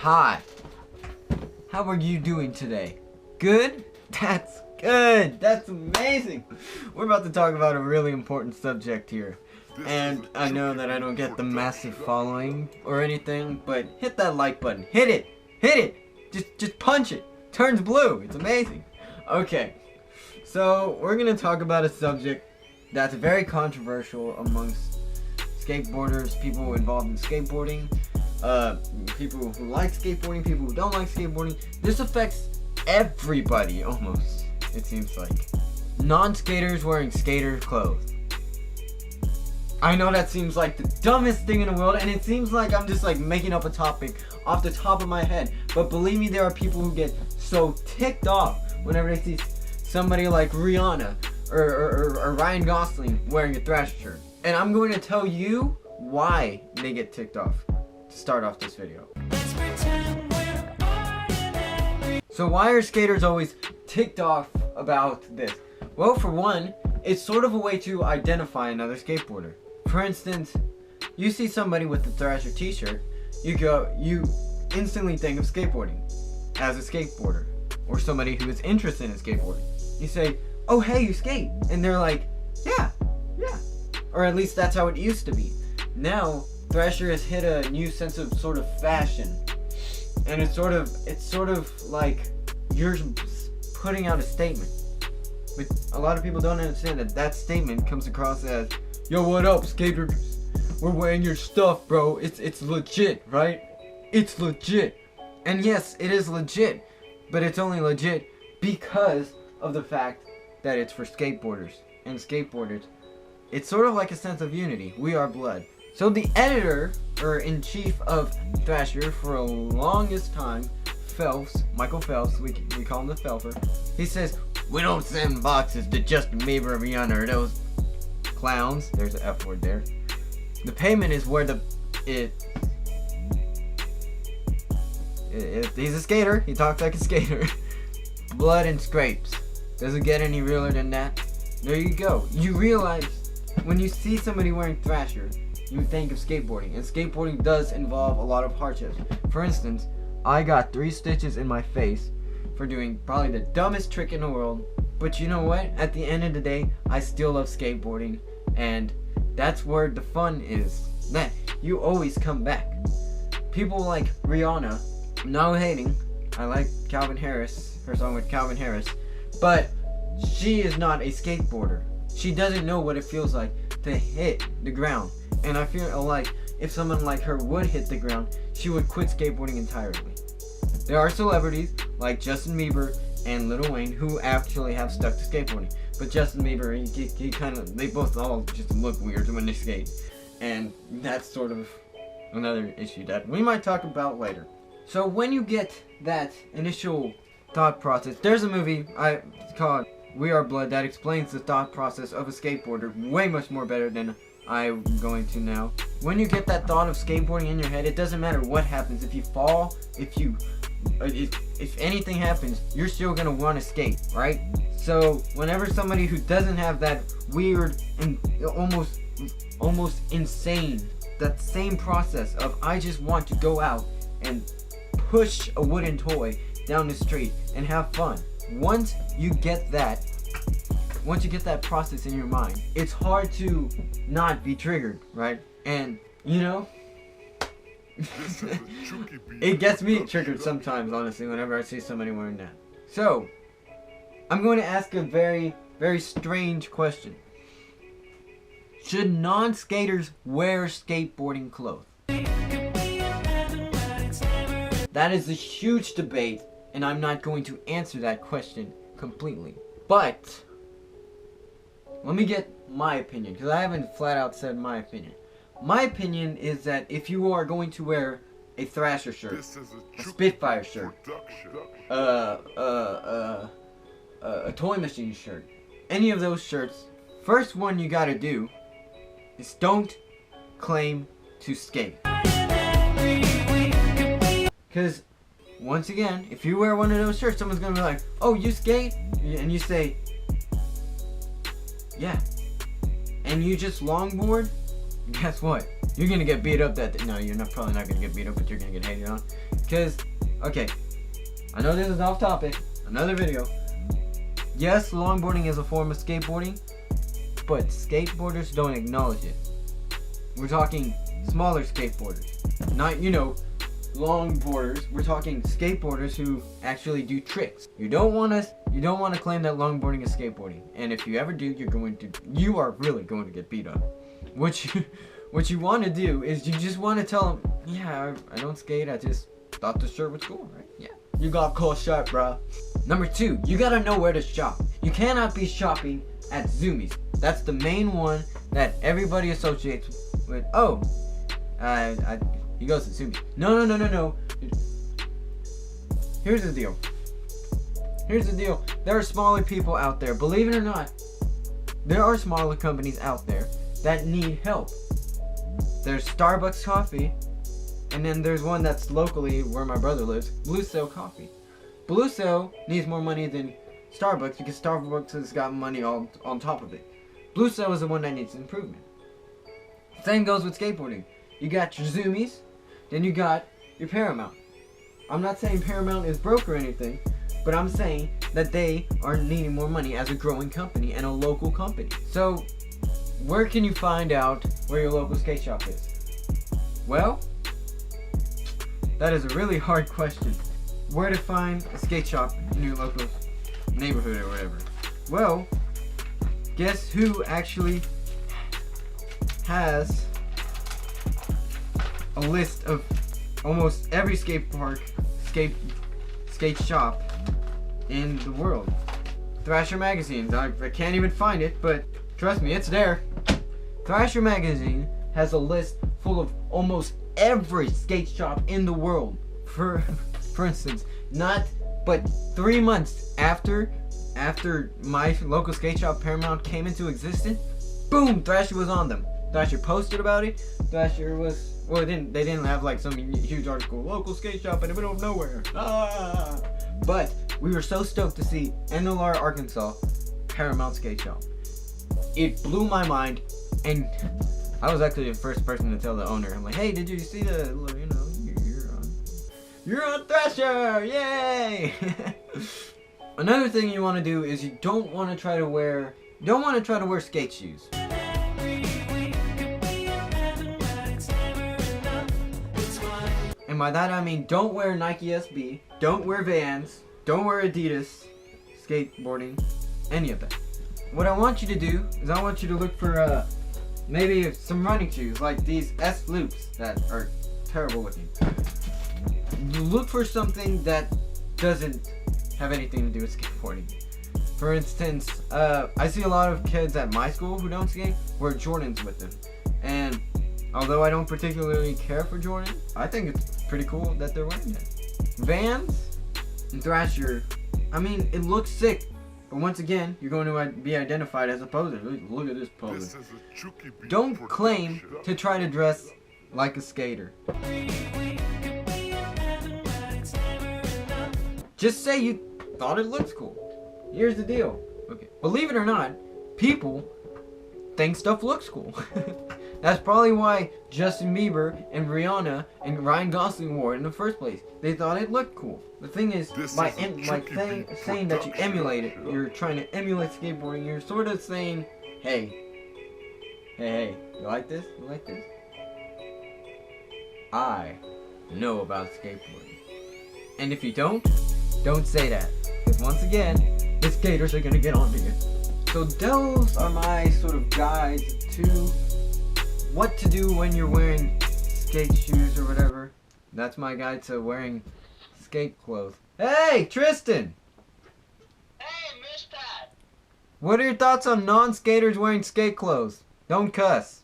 Hi. How are you doing today? Good? That's good. That's amazing. We're about to talk about a really important subject here. And I know that I don't get the massive following or anything, but hit that like button. Hit it. Hit it. Just punch it. Turns blue. It's amazing. Okay. So, we're going to talk about a subject that's very controversial amongst skateboarders, people involved in skateboarding, people who like skateboarding, people who don't like skateboarding. This affects everybody, almost, it seems like. Non-skaters wearing skater clothes. I know that seems like the dumbest thing in the world, and it seems like I'm just like making up a topic off the top of my head. But believe me, there are people who get so ticked off whenever they see somebody like Rihanna or Ryan Gosling wearing a Thrasher shirt. And I'm going to tell you why they get ticked off to start off this video. So why are skaters always ticked off about this? Well, for one, it's sort of a way to identify another skateboarder. For instance, you see somebody with the Thrasher t-shirt, you instantly think of skateboarding as a skateboarder, or somebody who is interested in skateboarding. You say, oh hey, you skate, and they're like, yeah, or at least that's how it used to be. Now Thrasher has hit a new sense of sort of fashion, and it's sort of like you're putting out a statement. But a lot of people don't understand that statement comes across as, yo, what up, skaters? We're wearing your stuff, bro. It's legit, right? It's legit. And yes, it is legit, but it's only legit because of the fact that it's for skateboarders. And skateboarders, it's sort of like a sense of unity. We are blood. So the editor-in-chief of Thrasher for a longest time, Michael Phelps, we call him the Phelper, he says, we don't send boxes to Justin Bieber or Rihanna or those clowns. There's an F word there. The payment is where he's a skater. He talks like a skater. Blood and scrapes. Does it get any realer than that? There you go. You realize when you see somebody wearing Thrasher, you think of skateboarding. And skateboarding does involve a lot of hardships. For instance, I got 3 stitches in my face for doing probably the dumbest trick in the world. But you know what? At the end of the day, I still love skateboarding. And that's where the fun is. That you always come back. People like Rihanna, no hating. I like Calvin Harris, her song with Calvin Harris. But she is not a skateboarder. She doesn't know what it feels like to hit the ground. And I feel like if someone like her would hit the ground, she would quit skateboarding entirely. There are celebrities like Justin Bieber and Lil Wayne who actually have stuck to skateboarding. But Justin Bieber, he kind of, they both all just look weird when they skate. And that's sort of another issue that we might talk about later. So when you get that initial thought process, there's a movie it's called We Are Blood that explains the thought process of a skateboarder way much more better than I'm going to now. When you get that thought of skateboarding in your head, it doesn't matter what happens. If you fall, if anything happens, you're still gonna want to skate, right? So whenever somebody who doesn't have that weird and almost insane, that same process of I just want to go out and push a wooden toy down the street and have fun. Once you get that process in your mind, it's hard to not be triggered, right? And you know, it gets me triggered sometimes, honestly, whenever I see somebody wearing that. So I'm going to ask a very, very strange question. Should non-skaters wear skateboarding clothes? That is a huge debate, and I'm not going to answer that question completely. But let me get my opinion, because I haven't flat out said my opinion. My opinion is that if you are going to wear a Thrasher shirt, a Spitfire shirt, a Toy Machine shirt, any of those shirts, first one you gotta do is don't claim to skate. Because, once again, if you wear one of those shirts, someone's gonna be like, oh, you skate? And you say, yeah. And you just longboard? guess what? You're gonna get beat up no, you're probably not gonna get beat up, but you're gonna get hated on. Because, okay, I know this is off topic, another video. Yes, longboarding is a form of skateboarding, but skateboarders don't acknowledge it. We're talking smaller skateboarders, not, longboarders. We're talking skateboarders who actually do tricks. You don't want to claim that longboarding is skateboarding, and if you ever do, you are really going to get beat up. What you want to do is you just want to tell them, yeah, I don't skate, I just thought the shirt was cool, right? Yeah. You got cool shirt, bro. Number 2, you gotta know where to shop. You cannot be shopping at Zoomies. That's the main one that everybody associates with. Oh, he goes to Zoomies. No. Here's the deal. There are smaller people out there. Believe it or not, there are smaller companies out there that need help. There's Starbucks Coffee, and then there's one that's locally where my brother lives, Blue Cell Coffee. Blue Cell needs more money than Starbucks because Starbucks has got money all on top of it. Blue Cell is the one that needs improvement. Same goes with skateboarding. You got your Zoomies, then you got your Paramount. I'm not saying Paramount is broke or anything, but I'm saying that they are needing more money as a growing company and a local company. So, where can you find out where your local skate shop is? Well, that is a really hard question. Where to find a skate shop in your local neighborhood or whatever? Well, guess who actually has a list of almost every skate shop in the world? Thrasher magazine. I can't even find it, but trust me, it's there. Thrasher magazine has a list full of almost every skate shop in the world. For instance, not but 3 months after my local skate shop Paramount came into existence, boom, Thrasher was on them. Thrasher posted about it. Thrasher was, well, they didn't have like some huge article, local skate shop in the middle of nowhere. But we were so stoked to see NLR Arkansas Paramount Skate Shop. It blew my mind, and I was actually the first person to tell the owner. I'm like, hey, did you see the, you're on Thrasher, yay! Another thing you want to do is you don't want to try to wear skate shoes. And by that I mean don't wear Nike SB, don't wear Vans, don't wear Adidas skateboarding, any of that. What I want you to do is I want you to look for maybe some running shoes like these S Loops that are terrible looking. You look for something that doesn't have anything to do with skateboarding. For instance, I see a lot of kids at my school who don't skate wear Jordans with them. And although I don't particularly care for Jordan, I think it's pretty cool that they're wearing it. Vans and Thrasher, I mean, it looks sick. But once again, you're going to be identified as a poser. Look at this poser. Don't claim to try to dress like a skater. Just say you thought it looks cool. Here's the deal. Okay. Believe it or not, people think stuff looks cool. That's probably why Justin Bieber and Rihanna and Ryan Gosling wore it in the first place. They thought it looked cool. The thing is, by saying that you emulate it, you're trying to emulate skateboarding, you're sort of saying, hey, you like this? You like this? I know about skateboarding. And if you don't say that. Because once again, the skaters are going to get onto you. So those are my sort of guides to what to do when you're wearing skate shoes or whatever. That's my guide to wearing skate clothes. Hey, Tristan! Hey, Miss Pat! What are your thoughts on non-skaters wearing skate clothes? Don't cuss.